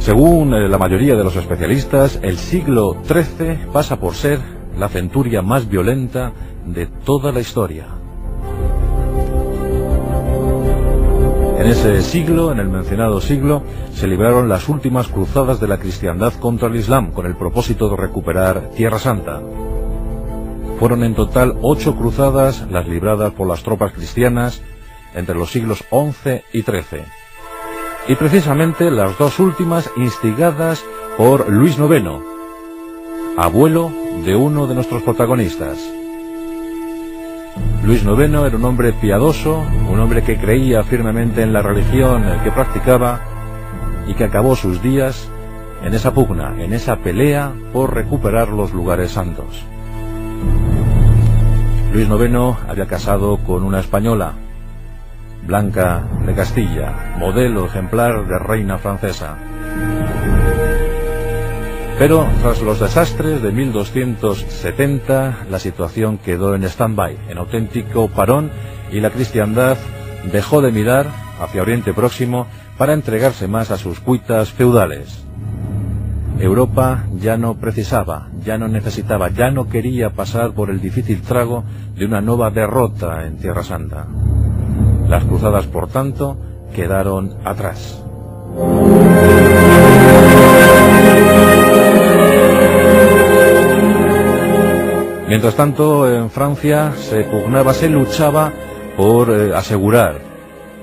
Según la mayoría de los especialistas, el siglo XIII pasa por ser la centuria más violenta de toda la historia. En ese siglo, en el mencionado siglo, se libraron las últimas cruzadas de la cristiandad contra el Islam, con el propósito de recuperar Tierra Santa. Fueron en total 8 cruzadas las libradas por las tropas cristianas entre los siglos XI y XIII. Y precisamente las 2 últimas instigadas por Luis IX, abuelo de uno de nuestros protagonistas. Luis IX era un hombre piadoso, un hombre que creía firmemente en la religión que practicaba y que acabó sus días en esa pugna, en esa pelea por recuperar los lugares santos. Luis IX había casado con una española, Blanca de Castilla, modelo ejemplar de reina francesa. Pero tras los desastres de 1270, la situación quedó en stand-by, en auténtico parón, y la cristiandad dejó de mirar hacia Oriente Próximo para entregarse más a sus cuitas feudales. Europa ya no precisaba, ya no necesitaba, ya no quería pasar por el difícil trago de una nueva derrota en Tierra Santa. Las cruzadas, por tanto, quedaron atrás. Mientras tanto, en Francia se pugnaba, se luchaba por asegurar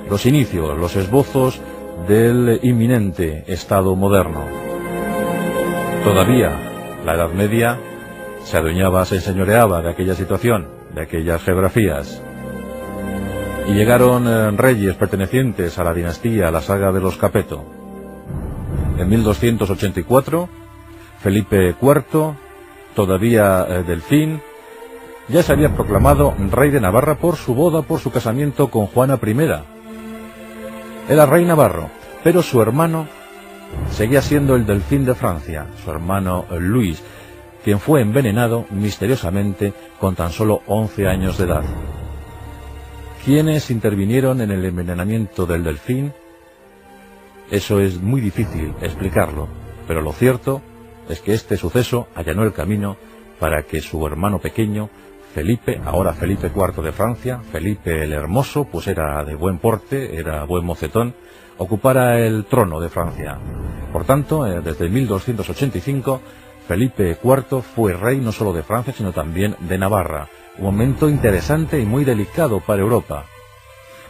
los inicios, los esbozos del inminente Estado moderno. Todavía la Edad Media se adueñaba, se enseñoreaba de aquella situación, de aquellas geografías. Y llegaron reyes pertenecientes a la dinastía, a la saga de los Capeto. En 1284, Felipe IV, todavía Delfín, ya se había proclamado rey de Navarra por su boda, por su casamiento con Juana I. Era rey navarro, pero su hermano seguía siendo el Delfín de Francia, su hermano Luis, quien fue envenenado misteriosamente con tan solo 11 años de edad. ¿Quiénes intervinieron en el envenenamiento del Delfín? Eso es muy difícil explicarlo, pero lo cierto es que este suceso allanó el camino para que su hermano pequeño, Felipe, ahora Felipe IV de Francia, Felipe el Hermoso, pues era de buen porte, era buen mocetón, ocupara el trono de Francia. Por tanto, desde 1285, Felipe IV fue rey no solo de Francia, sino también de Navarra. Un momento interesante y muy delicado para Europa.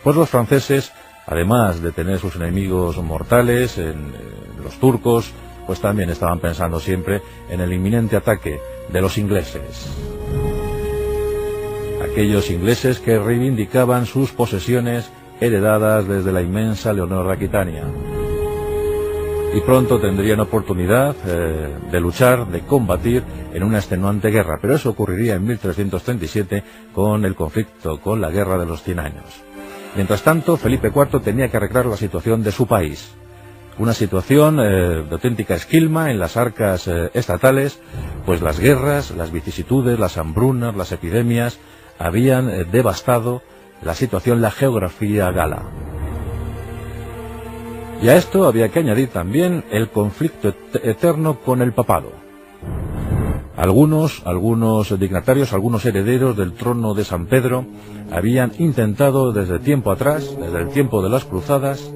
Pues los franceses, además de tener sus enemigos mortales, en los turcos, pues también estaban pensando siempre en el inminente ataque de los ingleses. Aquellos ingleses que reivindicaban sus posesiones heredadas desde la inmensa Leonor de Aquitania. Y pronto tendrían oportunidad de luchar, de combatir en una extenuante guerra, pero eso ocurriría en 1337 con el conflicto, con la Guerra de los 100 años. Mientras tanto, Felipe IV tenía que arreglar la situación de su país. Una situación de auténtica esquilma en las arcas estatales, pues las guerras, las vicisitudes, las hambrunas, las epidemias habían devastado la situación, la geografía gala. Y a esto había que añadir también el conflicto eterno con el papado. Algunos dignatarios, algunos herederos del trono de San Pedro habían intentado desde tiempo atrás, desde el tiempo de las cruzadas,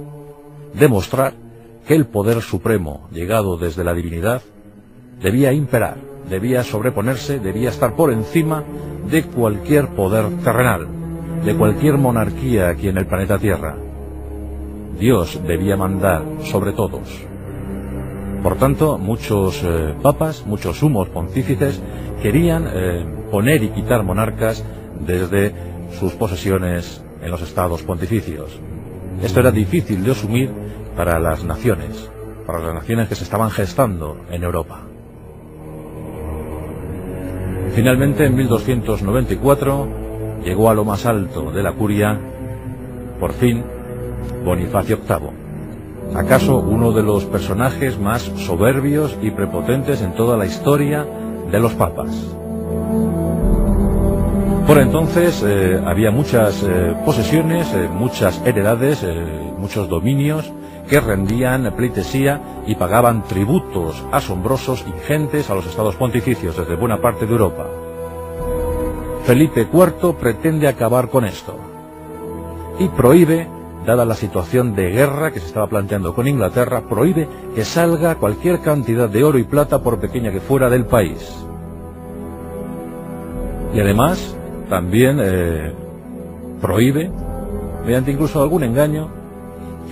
demostrar que el poder supremo, llegado desde la divinidad, debía imperar, debía sobreponerse, debía estar por encima de cualquier poder terrenal, de cualquier monarquía aquí en el planeta Tierra. Dios debía mandar sobre todos. Por tanto, muchos papas, muchos sumos pontífices querían poner y quitar monarcas desde sus posesiones en los estados pontificios. Esto era difícil de asumir para las naciones que se estaban gestando en Europa. Finalmente, en 1294, llegó a lo más alto de la curia, por fin, Bonifacio VIII, acaso uno de los personajes más soberbios y prepotentes en toda la historia de los papas. Por entonces había muchas posesiones, muchas heredades, muchos dominios que rendían pleitesía y pagaban tributos asombrosos, ingentes a los estados pontificios desde buena parte de Europa. Felipe IV pretende acabar con esto y prohíbe, dada la situación de guerra que se estaba planteando con Inglaterra, prohíbe que salga cualquier cantidad de oro y plata, por pequeña que fuera, del país. Y además también prohíbe, mediante incluso algún engaño,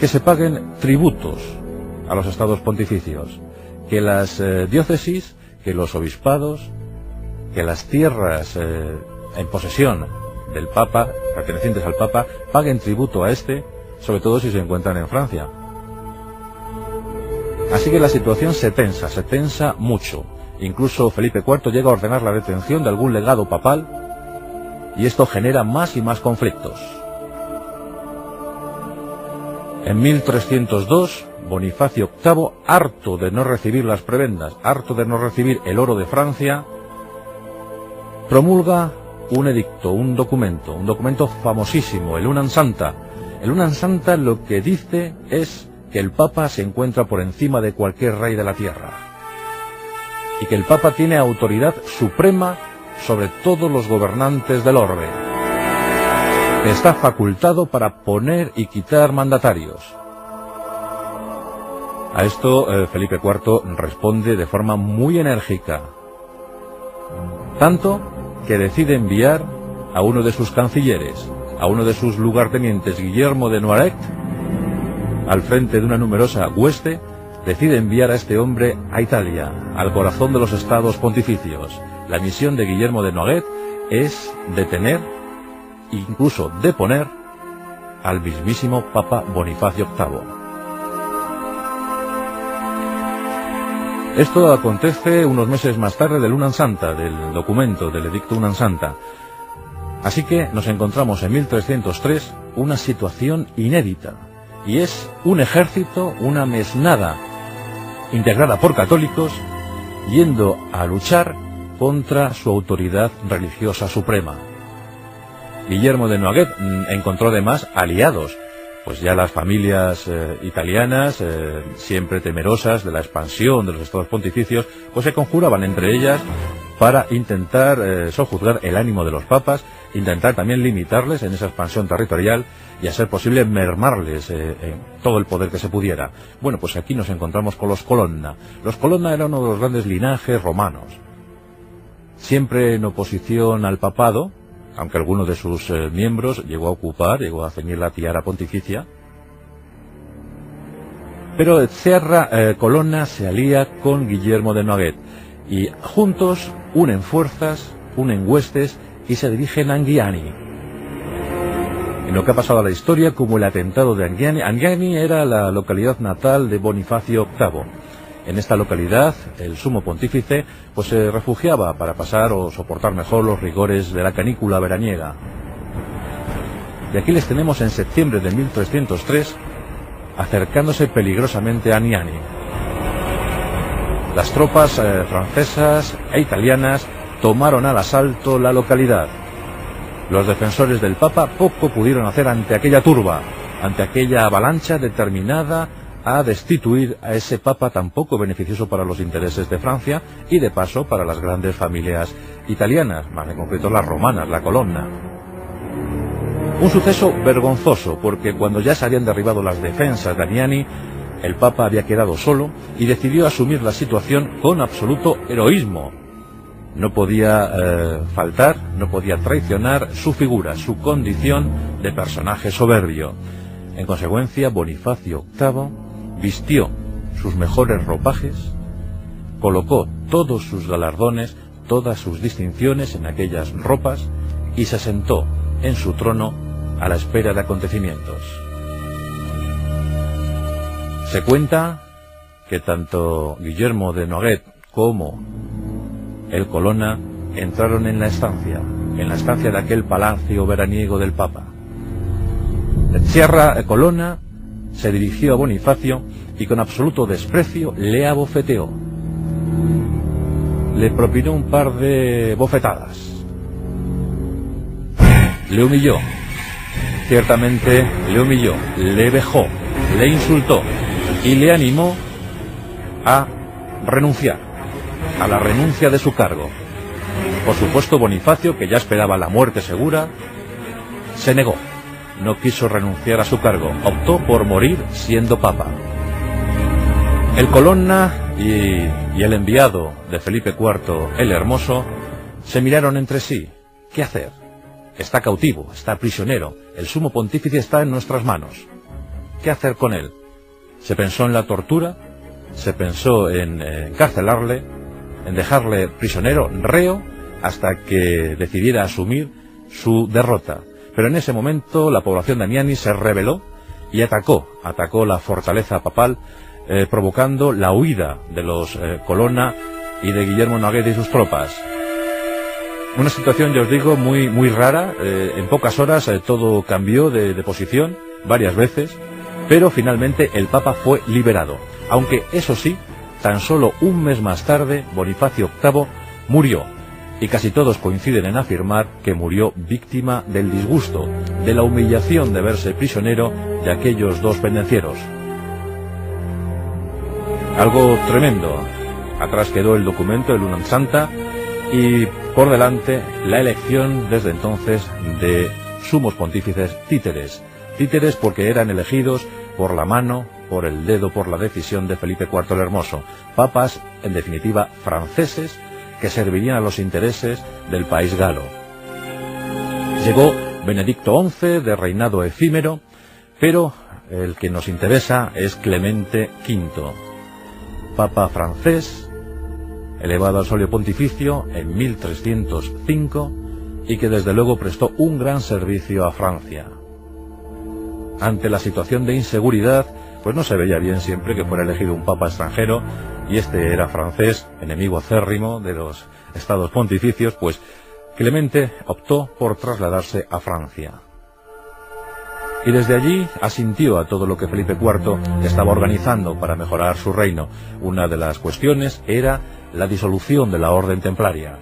que se paguen tributos a los estados pontificios, que las diócesis, que los obispados, que las tierras en posesión del Papa, pertenecientes al Papa, paguen tributo a este, sobre todo si se encuentran en Francia. Así que la situación se tensa mucho. Incluso Felipe IV llega a ordenar la detención de algún legado papal, y esto genera más y más conflictos. En 1302, Bonifacio VIII, harto de no recibir las prebendas, harto de no recibir el oro de Francia, promulga un edicto, un documento famosísimo, el Unam Santa. El Unam Santa lo que dice es que el Papa se encuentra por encima de cualquier rey de la tierra y que el Papa tiene autoridad suprema sobre todos los gobernantes del orbe. Está facultado para poner y quitar mandatarios. A esto Felipe IV responde de forma muy enérgica, tanto que decide enviar a uno de sus cancilleres, a uno de sus lugartenientes, Guillermo de Noailles, al frente de una numerosa hueste, decide enviar a este hombre a Italia, al corazón de los estados pontificios. La misión de Guillermo de Noailles es detener, incluso deponer, al mismísimo Papa Bonifacio VIII. Esto acontece unos meses más tarde del Unam Santa, del documento, del edicto Unam Santa. Así que nos encontramos en 1303 una situación inédita, y es un ejército, una mesnada integrada por católicos, yendo a luchar contra su autoridad religiosa suprema. Guillermo de Noailles encontró además aliados, pues ya las familias italianas, siempre temerosas de la expansión de los estados pontificios, pues se conjuraban entre ellas para intentar sojuzgar el ánimo de los papas, intentar también limitarles en esa expansión territorial y a ser posible mermarles en todo el poder que se pudiera. Bueno, pues aquí nos encontramos con los Colonna. Los Colonna eran uno de los grandes linajes romanos, siempre en oposición al papado, aunque alguno de sus miembros llegó a ceñir la tiara pontificia. Pero Colonna se alía con Guillermo de Noailles y juntos unen fuerzas, unen huestes y se dirigen a Anghiani, en lo que ha pasado a la historia como el atentado de Anghiani. Anghiani era la localidad natal de Bonifacio VIII. En esta localidad, el sumo pontífice pues se refugiaba para pasar o soportar mejor los rigores de la canícula veraniega. Y aquí les tenemos en septiembre de 1303, acercándose peligrosamente a Anghiani. Las tropas francesas e italianas tomaron al asalto la localidad. Los defensores del Papa poco pudieron hacer ante aquella turba, ante aquella avalancha determinada a destituir a ese Papa tan poco beneficioso para los intereses de Francia y de paso para las grandes familias italianas, más en concreto las romanas, la Colonna. Un suceso vergonzoso, porque cuando ya se habían derribado las defensas de Anghiani, el Papa había quedado solo y decidió asumir la situación con absoluto heroísmo. No podía faltar, no podía traicionar su figura, su condición de personaje soberbio. En consecuencia, Bonifacio VIII vistió sus mejores ropajes, colocó todos sus galardones, todas sus distinciones en aquellas ropas y se sentó en su trono a la espera de acontecimientos. Se cuenta que tanto Guillermo de Noailles como el Colonna entraron en la estancia de aquel palacio veraniego del Papa. Colonna se dirigió a Bonifacio y con absoluto desprecio le abofeteó. Le propinó un par de bofetadas. le humilló. Ciertamente le humilló, le vejó, le insultó y le animó a renunciar, a la renuncia de su cargo. Por supuesto, Bonifacio, que ya esperaba la muerte segura, se negó, no quiso renunciar a su cargo, optó por morir siendo papa. El Colonna y el enviado de Felipe IV, el Hermoso, se miraron entre sí. ¿Qué hacer? Está cautivo, está prisionero, el sumo pontífice está en nuestras manos. ¿Qué hacer con él? Se pensó en la tortura, se pensó en encarcelarle, en dejarle prisionero, reo, hasta que decidiera asumir su derrota. Pero en ese momento la población de Amiani se rebeló y atacó la fortaleza papal, provocando la huida de los Colonna y de Guillermo Noguera y sus tropas. Una situación, ya os digo, muy rara. En pocas horas todo cambió de posición varias veces, pero finalmente el Papa fue liberado. Aunque, eso sí, tan solo un mes más tarde, Bonifacio VIII murió. Y casi todos coinciden en afirmar que murió víctima del disgusto, de la humillación de verse prisionero de aquellos dos pendencieros. Algo tremendo. Atrás quedó el documento, el Unam Santa, y por delante la elección desde entonces de sumos pontífices títeres. Títeres porque eran elegidos por la mano, por el dedo, por la decisión de Felipe IV el Hermoso. Papas, en definitiva, franceses, que servirían a los intereses del país galo. Llegó Benedicto XI, de reinado efímero, pero el que nos interesa es Clemente V, papa francés, elevado al solio pontificio en 1305, y que desde luego prestó un gran servicio a Francia. Ante la situación de inseguridad, pues no se veía bien siempre que fuera elegido un papa extranjero, y este era francés, enemigo acérrimo de los estados pontificios, pues Clemente optó por trasladarse a Francia. Y desde allí asintió a todo lo que Felipe IV estaba organizando para mejorar su reino. Una de las cuestiones era la disolución de la orden templaria.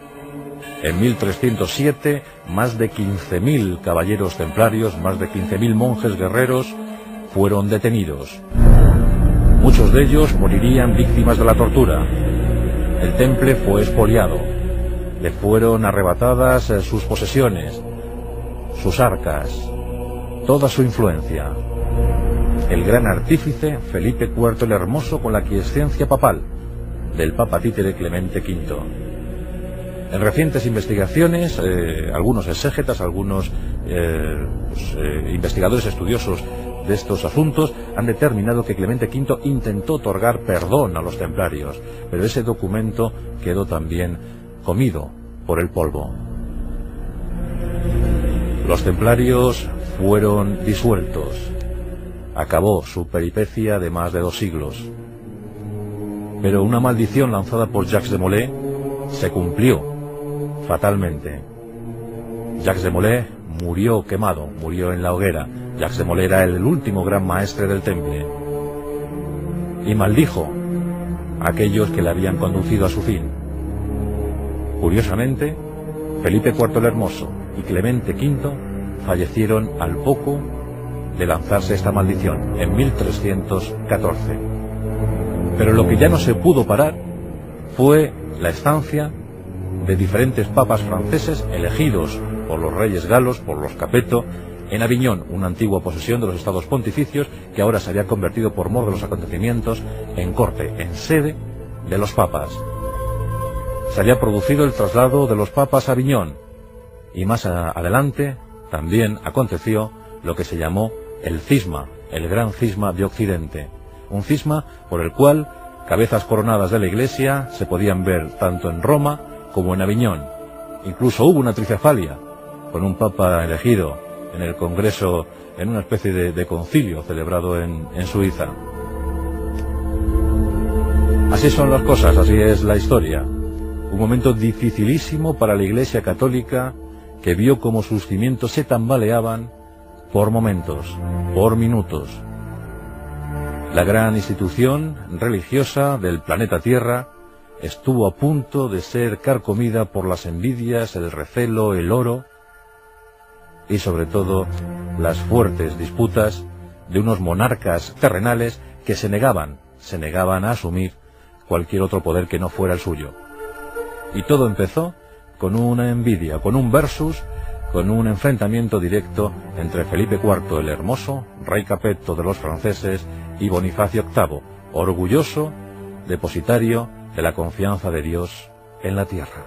En 1307, más de 15.000 caballeros templarios, más de 15.000 monjes guerreros fueron detenidos. Muchos de ellos morirían víctimas de la tortura. El temple fue expoliado. Le fueron arrebatadas sus posesiones, sus arcas, toda su influencia. El gran artífice Felipe IV el Hermoso, con la aquiescencia papal del papa títere Clemente V. En recientes investigaciones, algunos exégetas, algunos investigadores estudiosos de estos asuntos han determinado que Clemente V intentó otorgar perdón a los templarios, pero ese documento quedó también comido por el polvo. Los templarios fueron disueltos. Acabó su peripecia de más de 2 siglos. Pero una maldición lanzada por Jacques de Molay se cumplió fatalmente. Jacques de Molay murió quemado, murió en la hoguera. Jacques de Molay era el último gran maestre del temple. Y maldijo a aquellos que le habían conducido a su fin. Curiosamente, Felipe IV el Hermoso y Clemente V fallecieron al poco de lanzarse esta maldición, en 1314. Pero lo que ya no se pudo parar fue la estancia de diferentes papas franceses elegidos por los reyes galos, por los Capeto, en Aviñón, una antigua posesión de los estados pontificios que ahora se había convertido por mor de los acontecimientos en corte, en sede de los papas. Se había producido el traslado de los papas a Aviñón, y más adelante también aconteció lo que se llamó el cisma, el gran cisma de Occidente, un cisma por el cual cabezas coronadas de la Iglesia se podían ver tanto en Roma como en Aviñón. Incluso hubo una tricefalia con un papa elegido en el Congreso, en una especie de concilio celebrado en Suiza. Así son las cosas, así es la historia. Un momento dificilísimo para la Iglesia católica, que vio cómo sus cimientos se tambaleaban por momentos, por minutos. La gran institución religiosa del planeta Tierra estuvo a punto de ser carcomida por las envidias, el recelo, el oro, y sobre todo las fuertes disputas de unos monarcas terrenales que se negaban a asumir cualquier otro poder que no fuera el suyo. Y todo empezó con una envidia, con un versus, con un enfrentamiento directo entre Felipe IV el Hermoso, rey capeto de los franceses, y Bonifacio VIII, orgulloso depositario de la confianza de Dios en la tierra.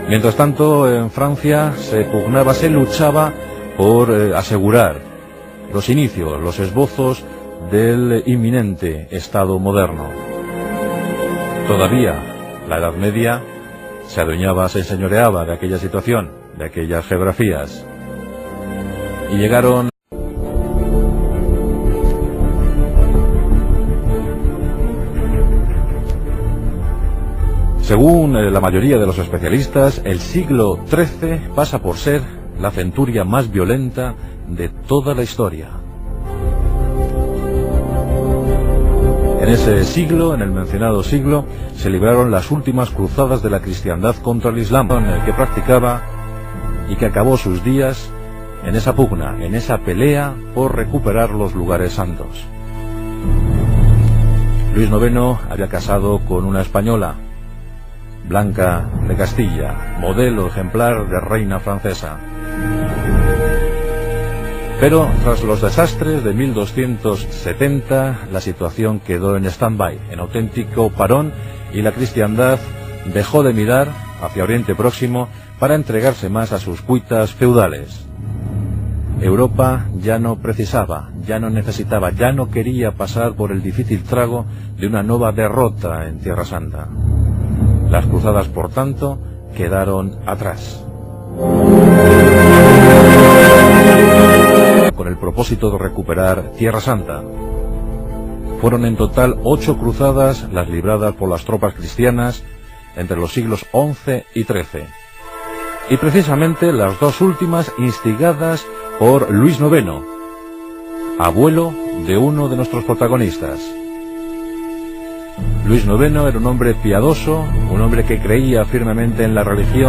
Mientras tanto, en Francia se pugnaba, se luchaba por asegurar los inicios, los esbozos del inminente Estado moderno. Todavía la Edad Media se adueñaba, se enseñoreaba de aquella situación, de aquellas geografías. Y llegaron según la mayoría de los especialistas, el siglo XIII pasa por ser la centuria más violenta de toda la historia. En ese siglo, en el mencionado siglo, se libraron las últimas cruzadas de la cristiandad contra el Islam, que practicaba y que acabó sus días en esa pugna, en esa pelea por recuperar los lugares santos. Luis IX había casado con una española, Blanca de Castilla, modelo ejemplar de reina francesa. Pero tras los desastres de 1270, la situación quedó en stand-by, en auténtico parón, y la cristiandad dejó de mirar hacia Oriente Próximo para entregarse más a sus cuitas feudales. Europa ya no precisaba, ya no necesitaba, ya no quería pasar por el difícil trago de una nueva derrota en Tierra Santa. Las cruzadas, por tanto, quedaron atrás. Con el propósito de recuperar Tierra Santa. Fueron en total 8 cruzadas las libradas por las tropas cristianas entre los siglos XI y XIII. Y precisamente las dos últimas instigadas por Luis IX, abuelo de uno de nuestros protagonistas. Luis IX era un hombre piadoso, un hombre que creía firmemente en la religión.